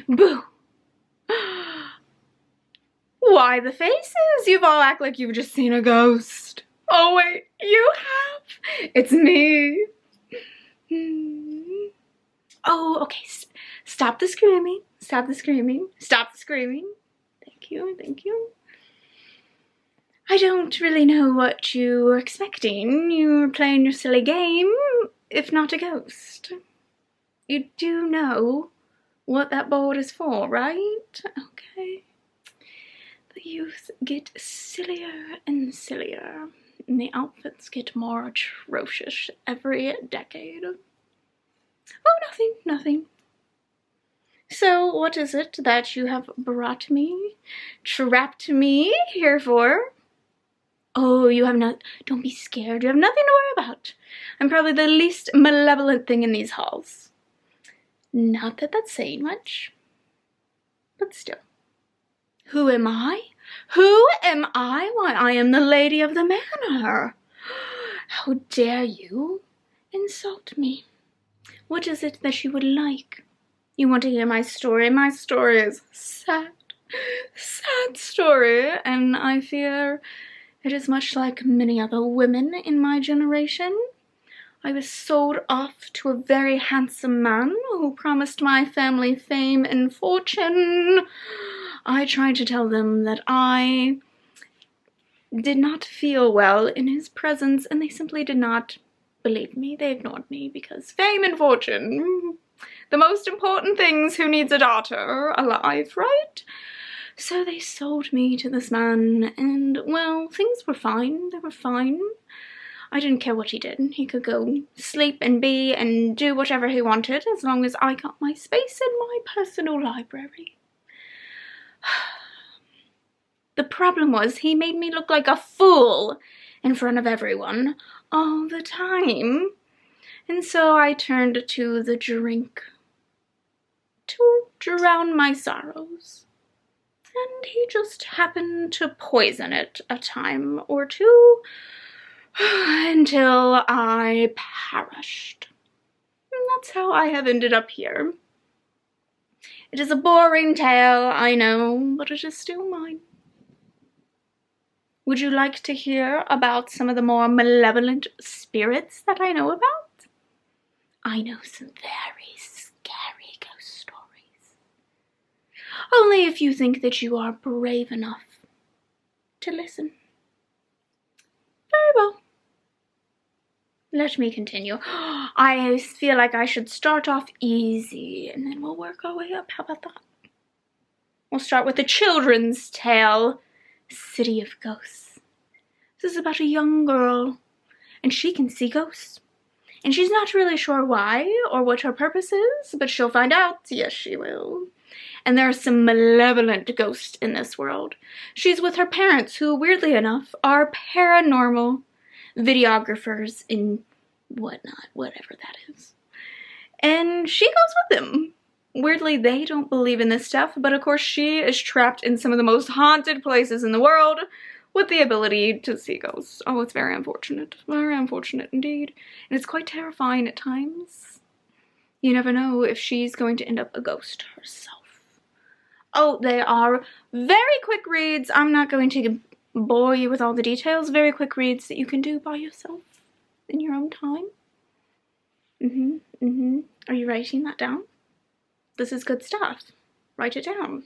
Boo! Why the faces? You all act like you've just seen a ghost. Oh wait, you have? It's me. Oh, okay. Stop the screaming. Stop the screaming. Stop the screaming. Thank you, thank you. I don't really know what you were expecting. You were playing your silly game, if not a ghost. You do know what that board is for, right? Okay. The youth get sillier and sillier, and the outfits get more atrocious every decade. Oh, nothing. So, what is it that you have brought me, trapped me here for? Oh, you have not, don't be scared, you have nothing to worry about. I'm probably the least malevolent thing in these halls. Not that that's saying much, but still. Who am I? Who am I? Why, I am the lady of the manor. How dare you insult me? What is it that you would like? You want to hear my story? My story is sad story, and I fear it is much like many other women in my generation. I was sold off to a very handsome man who promised my family fame and fortune. I tried to tell them that I did not feel well in his presence, and they simply did not believe me. They ignored me because fame and fortune, the most important things. Who needs a daughter alive, right? So they sold me to this man, and, well, things were fine. They were fine. I didn't care what he did. He could go sleep and be and do whatever he wanted as long as I got my space in my personal library. The problem was he made me look like a fool in front of everyone all the time. And so I turned to the drink to drown my sorrows. And he just happened to poison it a time or two until I perished. And that's how I have ended up here. It is a boring tale, I know, but it is still mine. Would you like to hear about some of the more malevolent spirits that I know about? I know some very scary ghost stories. Only if you think that you are brave enough to listen. Very well. Let me continue. I feel like I should start off easy, and then we'll work our way up. How about that? We'll start with the children's tale, City of Ghosts. This is about a young girl, and she can see ghosts. And she's not really sure why or what her purpose is, but she'll find out. Yes, she will. And there are some malevolent ghosts in this world. She's with her parents, who, weirdly enough, are paranormal videographers and whatnot, whatever that is. And she goes with them. Weirdly, they don't believe in this stuff, but of course she is trapped in some of the most haunted places in the world with the ability to see ghosts. Oh, it's very unfortunate indeed. And it's quite terrifying at times. You never know if she's going to end up a ghost herself. Oh, they are very quick reads. I'm not going to bore you with all the details. Very quick reads that you can do by yourself in your own time. Are you writing that down? This is good stuff. Write it down.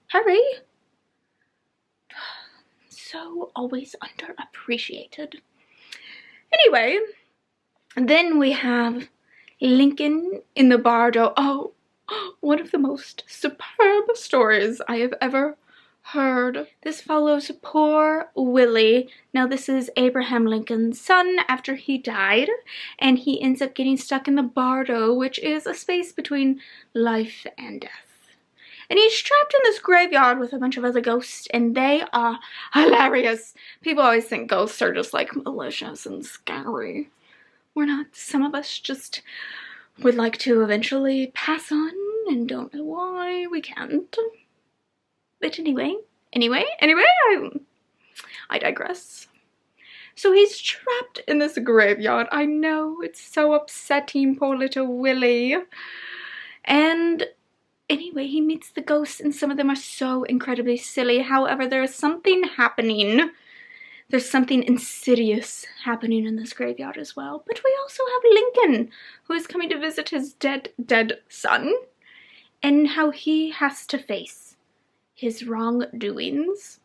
Hurry. So always underappreciated. Anyway, then we have Lincoln in the Bardo. Oh, one of the most superb stories I have ever heard. This follows poor Willie. Now this is Abraham Lincoln's son after he died, and he ends up getting stuck in the Bardo, which is a space between life and death. And he's trapped in this graveyard with a bunch of other ghosts, and they are hilarious. People always think ghosts are just like malicious and scary. We're not. Some of us just would like to eventually pass on and don't know why we can't. But anyway, I digress. So he's trapped in this graveyard. I know, it's so upsetting, poor little Willie. And anyway, he meets the ghosts, and some of them are so incredibly silly. However, there is something happening. There's something insidious happening in this graveyard as well. But we also have Lincoln, who is coming to visit his dead son, and how he has to face his wrongdoings.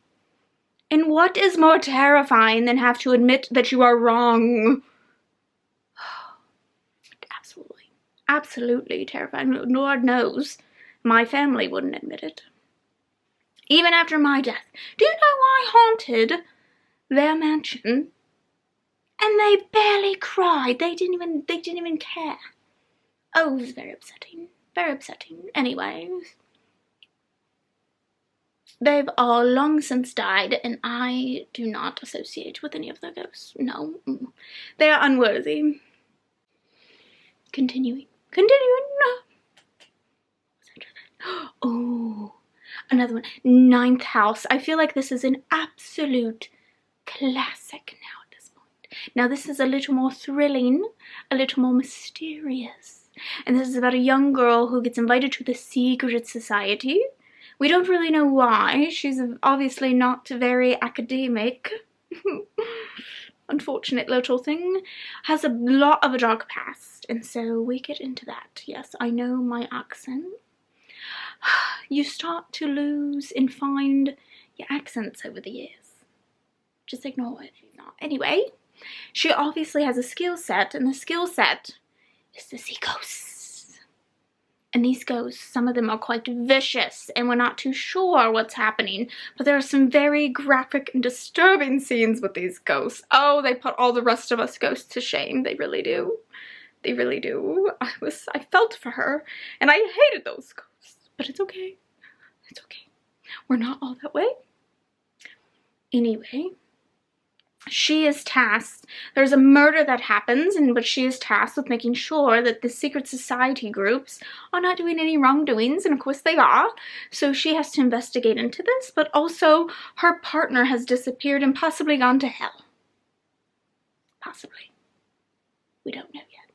And what is more terrifying than have to admit that you are wrong? Absolutely. Absolutely terrifying. Lord knows my family wouldn't admit it. Even after my death. Do you know I haunted their mansion? And they barely cried. They didn't even care. Oh, it was very upsetting. Very upsetting. Anyway, they've all long since died, and I do not associate with any of their ghosts. No. They are unworthy. Continuing. Oh, another one. Ninth House. I feel like this is an absolute classic now at this point. Now this is a little more thrilling, a little more mysterious. And this is about a young girl who gets invited to the secret society. We don't really know why. She's obviously not very academic. Unfortunate little thing. Has a lot of a dark past. And so we get into that. Yes, I know my accent. You start to lose and find your accents over the years. Just ignore it. Anyway, she obviously has a skill set, and the skill set is to see ghosts. And these ghosts, some of them are quite vicious, and we're not too sure what's happening, but there are some very graphic and disturbing scenes with these ghosts. Oh, they put all the rest of us ghosts to shame. They really do. They really do. I felt for her, and I hated those ghosts, but it's okay. It's okay. We're not all that way. Anyway, she is tasked, there's a murder that happens, but she is tasked with making sure that the secret society groups are not doing any wrongdoings, and of course they are, so she has to investigate into this, but also her partner has disappeared and possibly gone to hell. Possibly. We don't know yet.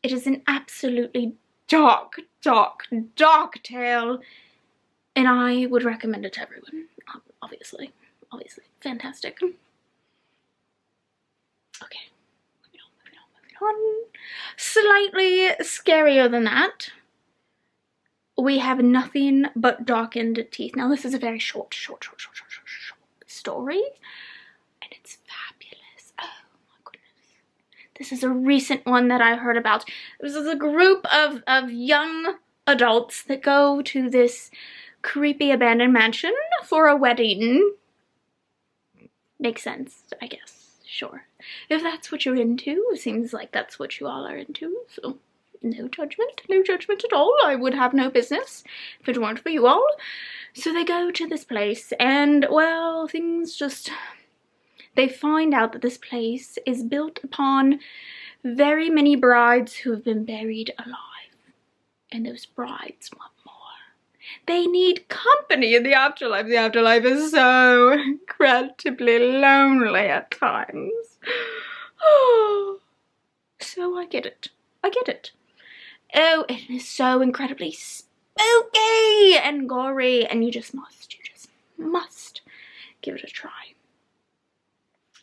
It is an absolutely dark tale, and I would recommend it to everyone, obviously. Fantastic. Okay, moving on. Slightly scarier than that, we have Nothing But Darkened Teeth. Now this is a very short story, and it's fabulous. Oh my goodness. This is a recent one that I heard about. This is a group of young adults that go to this creepy abandoned mansion for a wedding. Makes sense, I guess. Sure. If that's what you're into, it seems like that's what you all are into, so no judgment at all. I would have no business if it weren't for you all. So they go to this place, and, well, things just... They find out that this place is built upon very many brides who have been buried alive, and those brides want more. They need company in the afterlife. The afterlife is so incredibly lonely at times. Oh, so I get it. Oh, it is so incredibly spooky and gory, and you just must give it a try.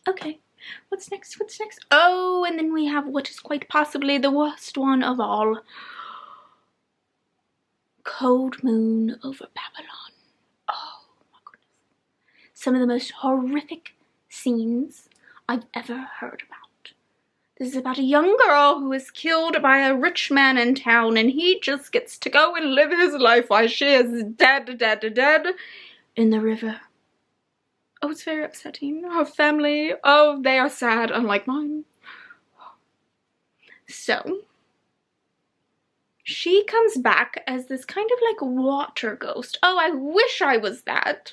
Okay, what's next? Oh, and then we have what is quite possibly the worst one of all. Cold Moon Over Babylon. Oh my goodness. Some of the most horrific scenes I've ever heard about. This is about a young girl who is killed by a rich man in town, and he just gets to go and live his life while she is dead in the river. Oh, it's very upsetting. Her family, oh, they are sad, unlike mine. So, she comes back as this kind of like water ghost. Oh, I wish I was that.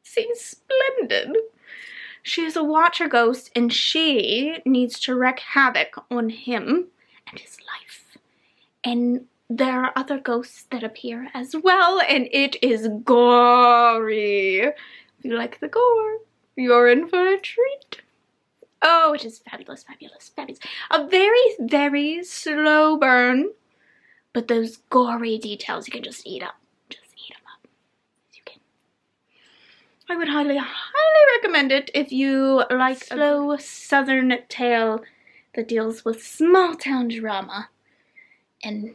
Seems splendid. She is a water ghost, and she needs to wreak havoc on him and his life. And there are other ghosts that appear as well, and it is gory. If you like the gore, you're in for a treat. Oh, it is fabulous. A very, very slow burn. But those gory details you can just eat up. Just eat them up. You can. I would highly, highly recommend it if you like a slow southern tale that deals with small town drama and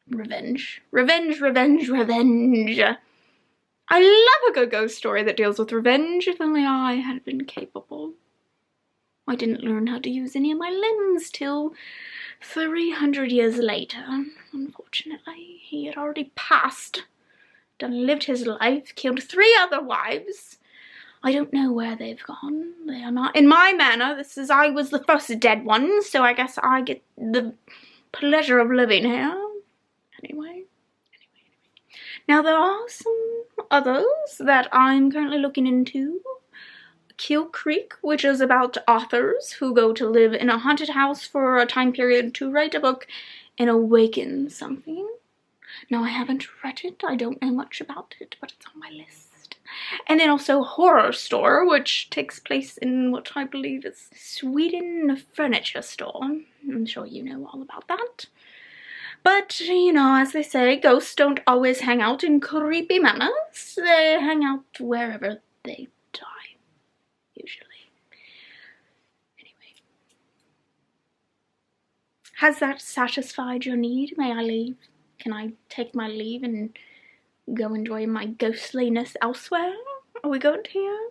revenge. Revenge, revenge, revenge. I love a good ghost story that deals with revenge, if only I had been capable. I didn't learn how to use any of my limbs till 300 years later. Unfortunately, he had already passed, done lived his life, killed 3 other wives. I don't know where they've gone. They are not in my manor. I was the first dead one, so I guess I get the pleasure of living here. Anyway. Now there are some others that I'm currently looking into. Kill Creek, which is about authors who go to live in a haunted house for a time period to write a book and awaken something. Now, I haven't read it. I don't know much about it, but it's on my list. And then also Horror Store, which takes place in what I believe is Sweden Furniture Store. I'm sure you know all about that. But, you know, as they say, ghosts don't always hang out in creepy manors. They hang out wherever they die, usually. Anyway. Has that satisfied your need? May I leave? Can I take my leave and go enjoy my ghostliness elsewhere? Are we going here?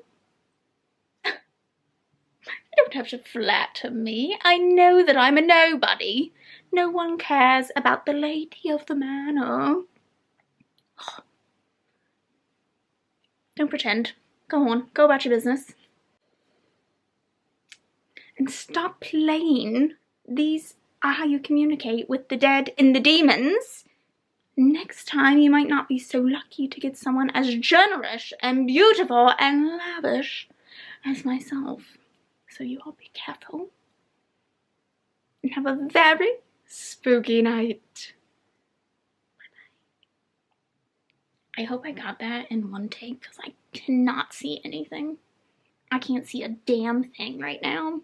You don't have to flatter me. I know that I'm a nobody. No one cares about the lady of the manor. Don't pretend. Go on, go about your business. And stop playing. These are how you communicate with the dead and the demons. Next time you might not be so lucky to get someone as generous and beautiful and lavish as myself. So you all be careful. And have a very spooky night. Bye-bye. I hope I got that in one take because I cannot see anything. I can't see a damn thing right now.